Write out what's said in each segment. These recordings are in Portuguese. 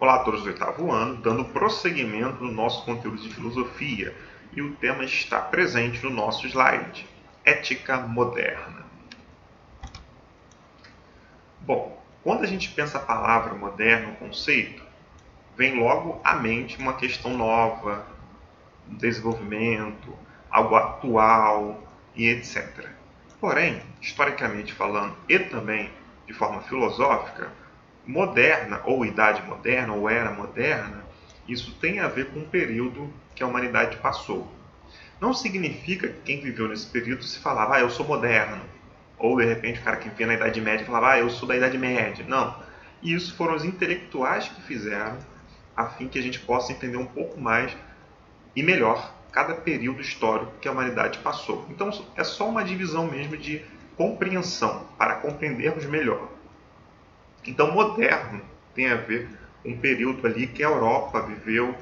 Olá a todos do oitavo ano, dando prosseguimento no nosso conteúdo de filosofia, e o tema está presente no nosso slide: ética moderna. Bom, quando a gente pensa a palavra moderno, o conceito, vem logo à mente uma questão nova, um desenvolvimento, algo atual e etc. Porém, historicamente falando e também de forma filosófica, moderna, ou idade moderna, ou era moderna, isso tem a ver com o período que a humanidade passou. Não significa que quem viveu nesse período se falava, eu sou moderno. Ou, de repente, o cara que vivia na Idade Média falava, eu sou da Idade Média. Não. E isso foram os intelectuais que fizeram, a fim que a gente possa entender um pouco mais e melhor cada período histórico que a humanidade passou. Então, é só uma divisão mesmo de compreensão, para compreendermos melhor. Então, moderno tem a ver com um período ali que a Europa viveu,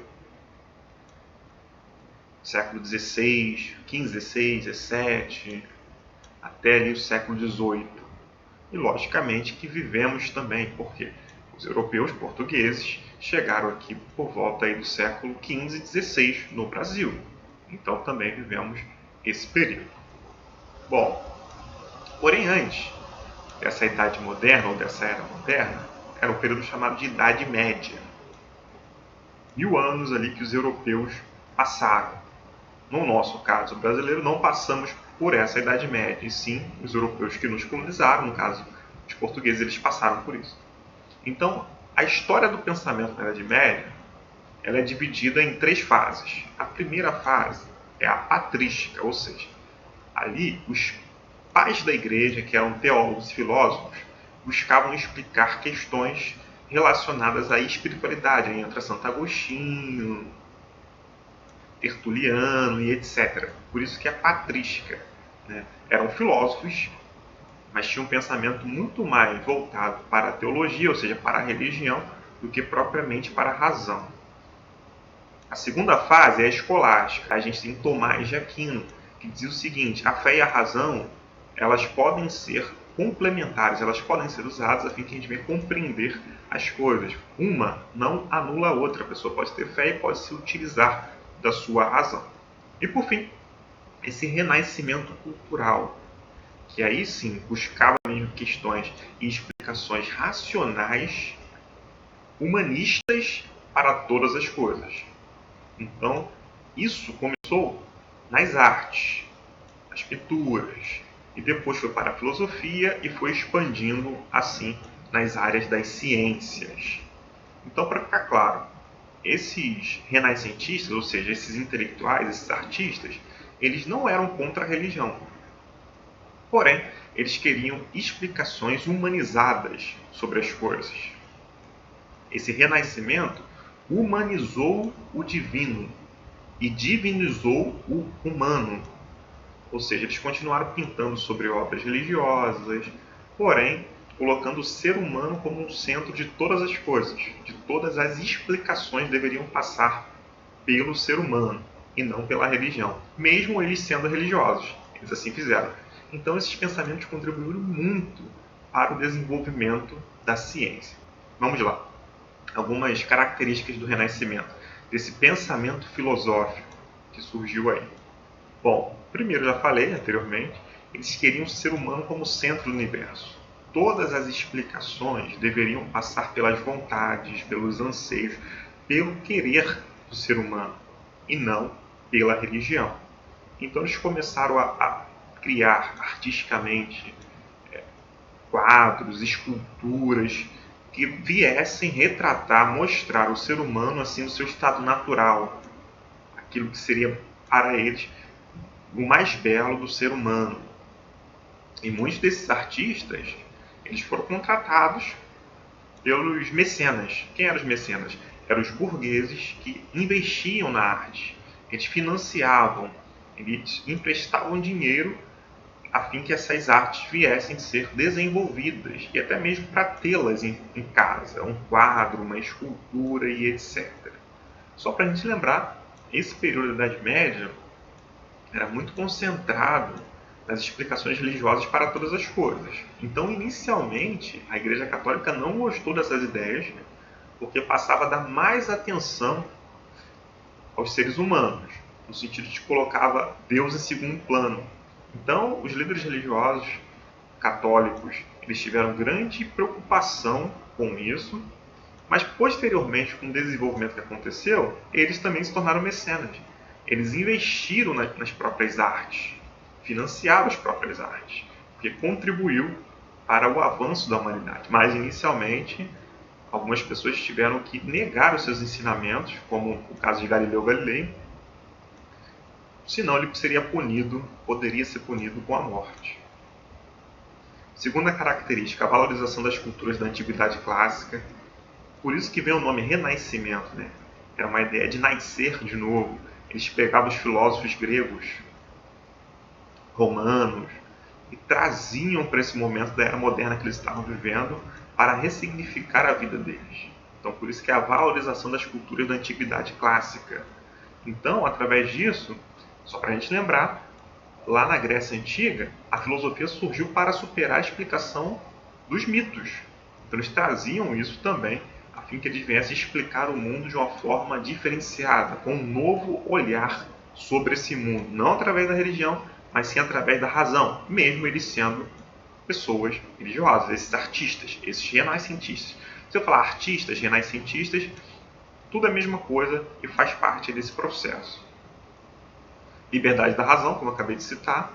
século XVI, XV, XVI, XVII, até ali o século XVIII. E, logicamente, que vivemos também, porque os europeus portugueses chegaram aqui por volta aí do século XV e XVI no Brasil. Então, também vivemos esse período. Bom, porém antes dessa Idade Moderna ou dessa Era Moderna, era um período chamado de Idade Média. 1000 anos ali que os europeus passaram. No nosso caso brasileiro, não passamos por essa Idade Média, e sim os europeus que nos colonizaram, no caso os portugueses, eles passaram por isso. Então, a história do pensamento na Idade Média, ela é dividida em 3 fases. A primeira fase é a patrística, ou seja, ali os pais da igreja, que eram teólogos e filósofos, buscavam explicar questões relacionadas à espiritualidade. Aí entra Santo Agostinho, Tertuliano e etc. Por isso que é patrística. Né? Eram filósofos, mas tinham um pensamento muito mais voltado para a teologia, ou seja, para a religião, do que propriamente para a razão. A segunda fase é a escolástica. A gente tem Tomás de Aquino, que diz o seguinte: a fé e a razão, elas podem ser complementares, elas podem ser usadas a fim que a gente venha compreender as coisas. Uma não anula a outra. A pessoa pode ter fé e pode se utilizar da sua razão. E por fim, esse renascimento cultural, que aí sim buscava mesmo questões e explicações racionais, humanistas para todas as coisas. Então, isso começou nas artes, nas pinturas, e depois foi para a filosofia e foi expandindo assim nas áreas das ciências. Então, para ficar claro, esses renascentistas, ou seja, esses intelectuais, esses artistas, eles não eram contra a religião. Porém, eles queriam explicações humanizadas sobre as coisas. Esse renascimento humanizou o divino e divinizou o humano. Ou seja, eles continuaram pintando sobre obras religiosas, porém colocando o ser humano como um centro de todas as coisas, de todas as explicações deveriam passar pelo ser humano e não pela religião, mesmo eles sendo religiosos. Eles assim fizeram. Então esses pensamentos contribuíram muito para o desenvolvimento da ciência. Vamos lá. Algumas características do Renascimento, desse pensamento filosófico que surgiu aí. Bom, primeiro, já falei anteriormente, eles queriam o ser humano como centro do universo. Todas as explicações deveriam passar pelas vontades, pelos anseios, pelo querer do ser humano, e não pela religião. Então eles começaram a criar artisticamente quadros, esculturas, que viessem retratar, mostrar o ser humano assim no seu estado natural, aquilo que seria para eles o mais belo do ser humano. E muitos desses artistas, eles foram contratados pelos mecenas. Quem eram os mecenas? Eram os burgueses que investiam na arte. Eles financiavam, eles emprestavam dinheiro a fim que essas artes viessem a ser desenvolvidas e até mesmo para tê-las em casa, um quadro, uma escultura e etc. Só para a gente lembrar, esse período da Idade Média era muito concentrado nas explicações religiosas para todas as coisas. Então, inicialmente, a Igreja Católica não gostou dessas ideias, porque passava a dar mais atenção aos seres humanos, no sentido de que colocava Deus em segundo plano. Então, os líderes religiosos católicos, eles tiveram grande preocupação com isso, mas posteriormente, com o desenvolvimento que aconteceu, eles também se tornaram mecenas. Eles investiram nas próprias artes, financiaram as próprias artes, porque contribuiu para o avanço da humanidade. Mas, inicialmente, algumas pessoas tiveram que negar os seus ensinamentos, como o caso de Galileu Galilei, senão ele poderia ser punido com a morte. Segunda característica, a valorização das culturas da antiguidade clássica. Por isso que vem o nome Renascimento, né? Era uma ideia de nascer de novo. Eles pegavam os filósofos gregos, romanos, e traziam para esse momento da era moderna que eles estavam vivendo para ressignificar a vida deles. Então, por isso que é a valorização das culturas da antiguidade clássica. Então, através disso, só para a gente lembrar, lá na Grécia Antiga, a filosofia surgiu para superar a explicação dos mitos. Então, eles traziam isso também, a fim que eles viessem explicar o mundo de uma forma diferenciada, com um novo olhar sobre esse mundo. Não através da religião, mas sim através da razão, mesmo eles sendo pessoas religiosas, esses artistas, esses renascentistas. Se eu falar artistas, renascentistas, tudo é a mesma coisa e faz parte desse processo. Liberdade da razão, como eu acabei de citar,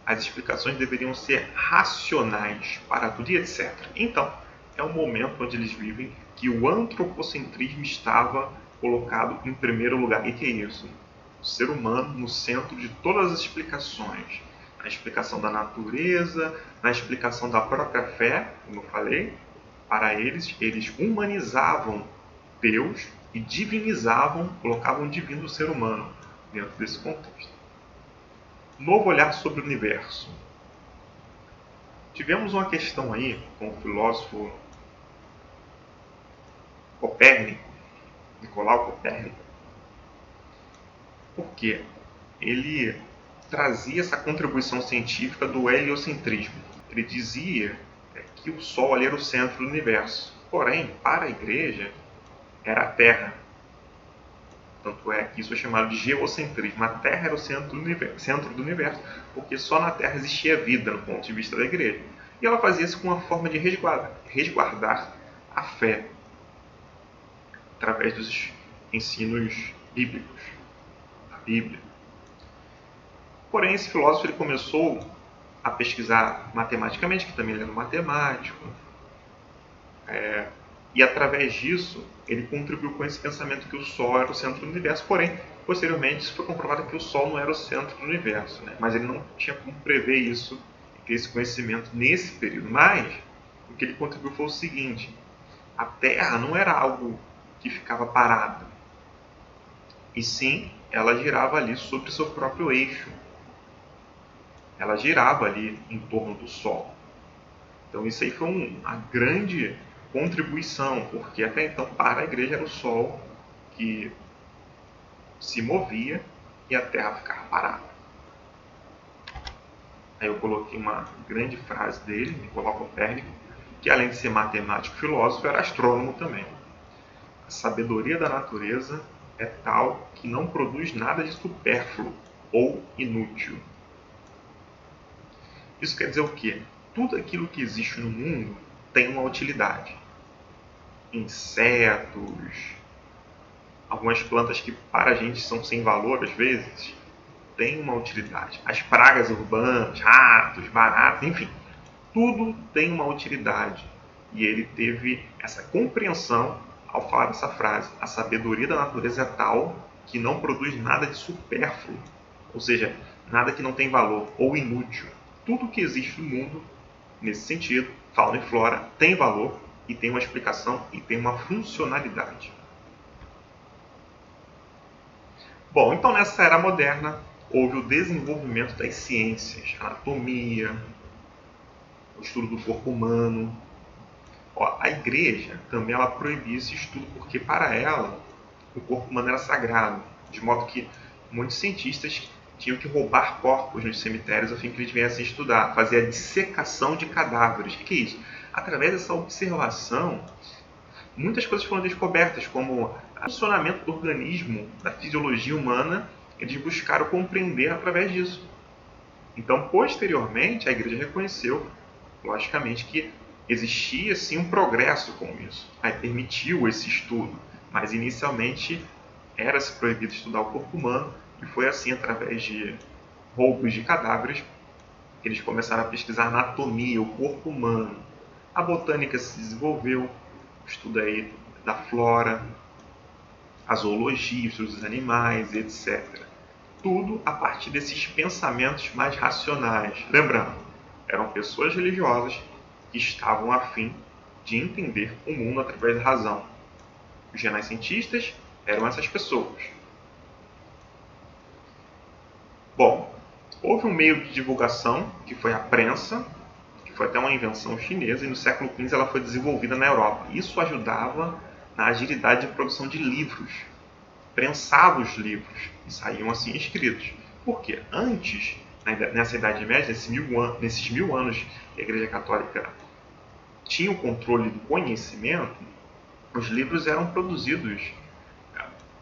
as explicações deveriam ser racionais para tudo e etc. Então, é um momento onde eles vivem que o antropocentrismo estava colocado em primeiro lugar. E que é isso? O ser humano no centro de todas as explicações. Na explicação da natureza, na explicação da própria fé, como eu falei. Para eles, eles humanizavam Deus e divinizavam, colocavam o divino do ser humano dentro desse contexto. Novo olhar sobre o universo. Tivemos uma questão aí com o filósofo Copérnico, Nicolau Copérnico, porque ele trazia essa contribuição científica do heliocentrismo. Ele dizia que o Sol ali era o centro do universo, porém, para a Igreja, era a Terra. Tanto é que isso é chamado de geocentrismo. A Terra era o centro do universo, porque só na Terra existia vida, no ponto de vista da Igreja. E ela fazia isso com uma forma de resguardar a fé, através dos ensinos bíblicos, da Bíblia. Porém, esse filósofo ele começou a pesquisar matematicamente, que também ele era matemático, e através disso ele contribuiu com esse pensamento que o Sol era o centro do universo. Porém, posteriormente, isso foi comprovado que o Sol não era o centro do universo, né? Mas ele não tinha como prever isso, ter esse conhecimento nesse período. Mas o que ele contribuiu foi o seguinte: a Terra não era algo que ficava parada, e sim, ela girava ali sobre seu próprio eixo. Ela girava ali em torno do Sol. Então isso aí foi uma grande contribuição, porque até então para a Igreja era o Sol que se movia e a Terra ficava parada. Aí eu coloquei uma grande frase dele, Nicolau Copérnico, que além de ser matemático e filósofo, era astrônomo também. A sabedoria da natureza é tal que não produz nada de supérfluo ou inútil. Isso quer dizer o quê? Tudo aquilo que existe no mundo tem uma utilidade. Insetos, algumas plantas que para a gente são sem valor às vezes, têm uma utilidade. As pragas urbanas, ratos, baratas, enfim, tudo tem uma utilidade. E ele teve essa compreensão ao falar essa frase: a sabedoria da natureza é tal que não produz nada de supérfluo, ou seja, nada que não tem valor ou inútil. Tudo que existe no mundo, nesse sentido, fauna e flora, tem valor e tem uma explicação e tem uma funcionalidade. Bom, então nessa era moderna houve o desenvolvimento das ciências, anatomia, o estudo do corpo humano. A Igreja também ela proibia esse estudo porque para ela o corpo humano era sagrado, de modo que muitos cientistas tinham que roubar corpos nos cemitérios a fim que eles viessem estudar, fazer a dissecação de cadáveres. O que é isso? Através dessa observação, muitas coisas foram descobertas, como o funcionamento do organismo, da fisiologia humana, eles buscaram compreender através disso. Então, posteriormente, a igreja reconheceu, logicamente, que existia sim um progresso com isso. Aí permitiu esse estudo, mas inicialmente era-se proibido estudar o corpo humano, e foi assim, através de roubos de cadáveres, que eles começaram a pesquisar a anatomia, o corpo humano. A botânica se desenvolveu, o estudo aí da flora, a zoologia, o estudo dos animais, etc. Tudo a partir desses pensamentos mais racionais. Lembrando, eram pessoas religiosas que estavam a fim de entender o mundo através da razão. Os renascentistas eram essas pessoas. Bom, houve um meio de divulgação, que foi a prensa, que foi até uma invenção chinesa, e no século XV ela foi desenvolvida na Europa. Isso ajudava na agilidade de produção de livros. Prensava os livros e saíam assim escritos. Porque antes, nessa Idade Média, nesses 1000 anos que a Igreja Católica tinha o controle do conhecimento, os livros eram produzidos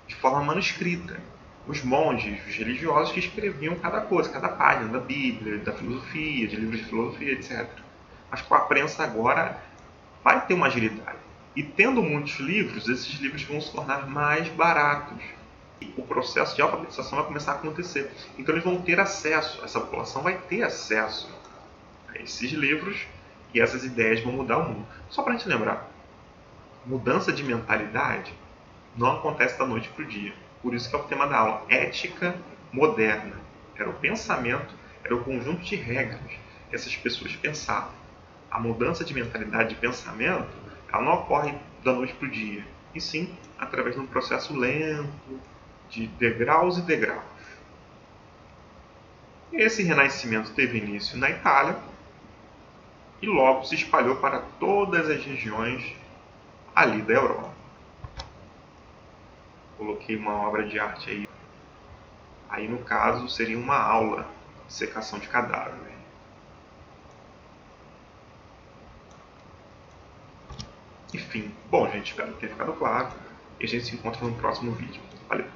de forma manuscrita. Os monges, os religiosos que escreviam cada coisa, cada página da Bíblia, da filosofia, de livros de filosofia, etc. Mas com a prensa agora vai ter uma agilidade. E tendo muitos livros, esses livros vão se tornar mais baratos. E o processo de alfabetização vai começar a acontecer. Então eles vão ter acesso, essa população vai ter acesso a esses livros, e essas ideias vão mudar o mundo. Só para a gente lembrar, mudança de mentalidade não acontece da noite para o dia. Por isso que é o tema da aula, ética moderna. Era o pensamento, era o conjunto de regras que essas pessoas pensavam. A mudança de mentalidade, de pensamento, ela não ocorre da noite para o dia, e sim através de um processo lento, de degraus e degraus. Esse renascimento teve início na Itália e logo se espalhou para todas as regiões ali da Europa. Coloquei uma obra de arte aí. Aí no caso seria uma aula de secação de cadáver. Enfim, bom gente, espero que tenha ficado claro. E a gente se encontra no próximo vídeo. Valeu!